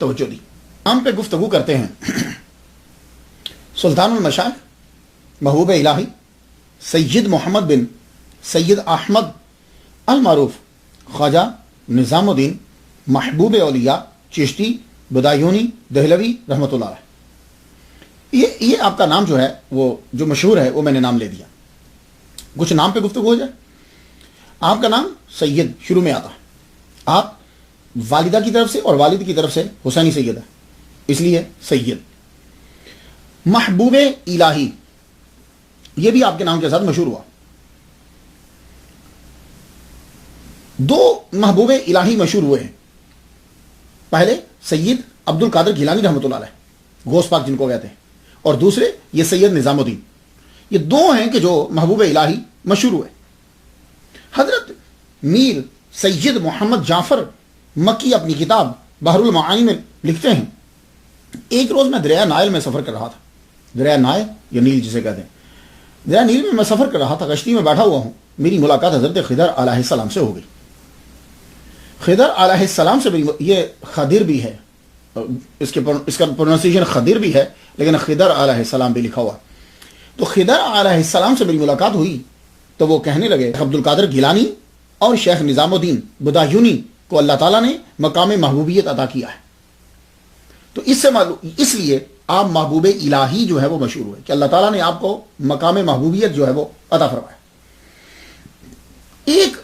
तवज्जो दी। नाम पे गुफ्तगू करते हैं। सुल्तानुल मशाइख महबूब इलाही सैयद मोहम्मद बिन सैयद अहमद अल मारूफ ख्वाजा निज़ामुद्दीन महबूब औलिया चिश्ती बदायूनी दहलवी रहमतुल्लाह अलैह। ये आपका नाम जो है वो जो मशहूर है वो मैंने नाम ले दिया। कुछ नाम पे गुफ्तगू हो जाए। आपका नाम सैयद शुरू में आता है। आप वालिदा की तरफ से और वालिद की तरफ से हुसैनी सैयद है, इसलिए सैयद। महबूब इलाही ये भी आपके नाम के साथ मशहूर हुआ। दो महबूब इलाही मशहूर हुए हैं। पहले सैयद अब्दुल कादिर गिलानी रहमतुल्लाह अलैह, गौस पाक जिनको कहते हैं, और दूसरे ये सैयद निज़ामुद्दीन। ये दो हैं कि जो महबूब इलाही मशहूर हुए। हजरत मीर सैयद मोहम्मद जाफर मक्की अपनी किताब बहरुल मानी में लिखते हैं, एक रोज मैं दरिया नाइल में सफर कर रहा था। दरिया नाइल या नील जिसे कहते हैं, दरिया नील में मैं सफर कर रहा था, कश्ती में बैठा हुआ हूं। मेरी मुलाकात हजरत खिदर अलैहिस्सलाम से हो गई। खिदर अलैहिस्सलाम से मेरी, ये खदिर भी है, इसका प्रोनाउंसिएशन खदिर भी है, लेकिन खिदर अलैहिस्सलाम भी लिखा हुआ। तो खिदर अलैहिस्सलाम से मेरी मुलाकात हुई तो वो कहने लगे, अब्दुल कादिर गिलानी और शेख निज़ामुद्दीन बदायूनी को अल्लाह ताला ने मकाम महबूबियत अता किया है। तो इससे मालूम, इसलिए आप महबूब इलाही जो है वो मशहूर हुए कि अल्लाह ताला ने आपको मकाम महबूबियत जो है वो अता फरमाया। एक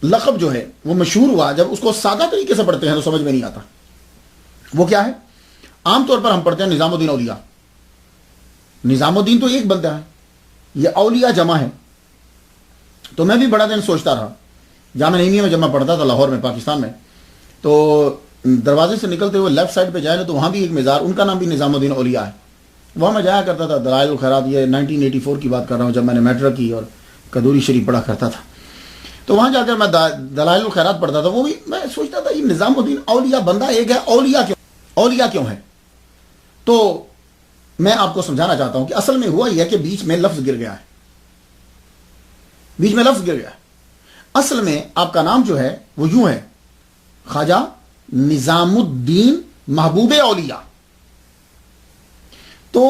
लक़ब जो है वो मशहूर हुआ, जब उसको सादा तरीके से पढ़ते हैं तो समझ में नहीं आता। वो क्या है? आमतौर पर हम पढ़ते हैं निज़ामुद्दीन औलिया। निज़ामुद्दीन तो एक बंदा है, ये औलिया जमा है। तो मैं भी बड़ा दिन सोचता रहा, जामा नईमिया में जब मैं पढ़ता था लाहौर में पाकिस्तान में, तो दरवाजे से निकलते हुए लेफ्ट साइड पे जाए ना तो वहाँ भी एक मज़ार, उनका नाम भी निज़ामुद्दीन औलिया है। वहाँ मैं जाया करता था। दलाइल खैरात, ये 1984 की बात कर रहा हूँ, जब मैंने मैट्रिक की और कदूरी शरीफ पढ़ा करता था। तो वहाँ जाकर मैं दलाइल खैरात पढ़ता था। वो भी मैं सोचता था ये निज़ामुद्दीन औलिया बंदा एक है, औलिया क्यों है? तो मैं आपको समझाना चाहता हूँ कि असल में हुआ यह है कि बीच में लफ्ज़ गिर गया है। बीच में लफ्ज़ गिर गया है। असल में आपका नाम जो है वो यूं है, ख्वाजा निज़ामुद्दीन महबूब औलिया। तो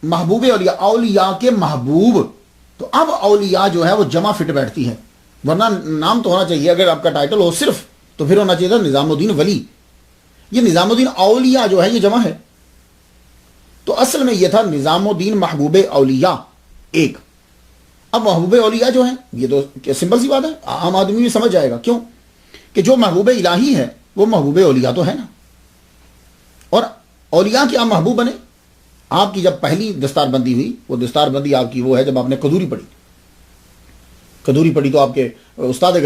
महबूब औलिया, औलिया के महबूब। तो अब औलिया जो है वो जमा फिट बैठती है, वरना नाम तो होना चाहिए, अगर आपका टाइटल हो सिर्फ तो फिर होना चाहिए था निज़ामुद्दीन वली। ये निज़ामुद्दीन औलिया जो है ये जमा है। तो असल में ये था निज़ामुद्दीन महबूब औलिया एक। अब महबूब औलिया जो है ये तो सिंपल सी बात है, आम आदमी भी समझ जाएगा। क्यों? कि जो महबूब इलाही है वो महबूब औलिया तो है ना। और औलिया के आप महबूब बने। आपकी जब पहली दस्तारबंदी हुई, वो दस्तारबंदी आपकी वो है जब आपने कदूरी पढ़ी। कदूरी पढ़ी तो आपके उस्ताद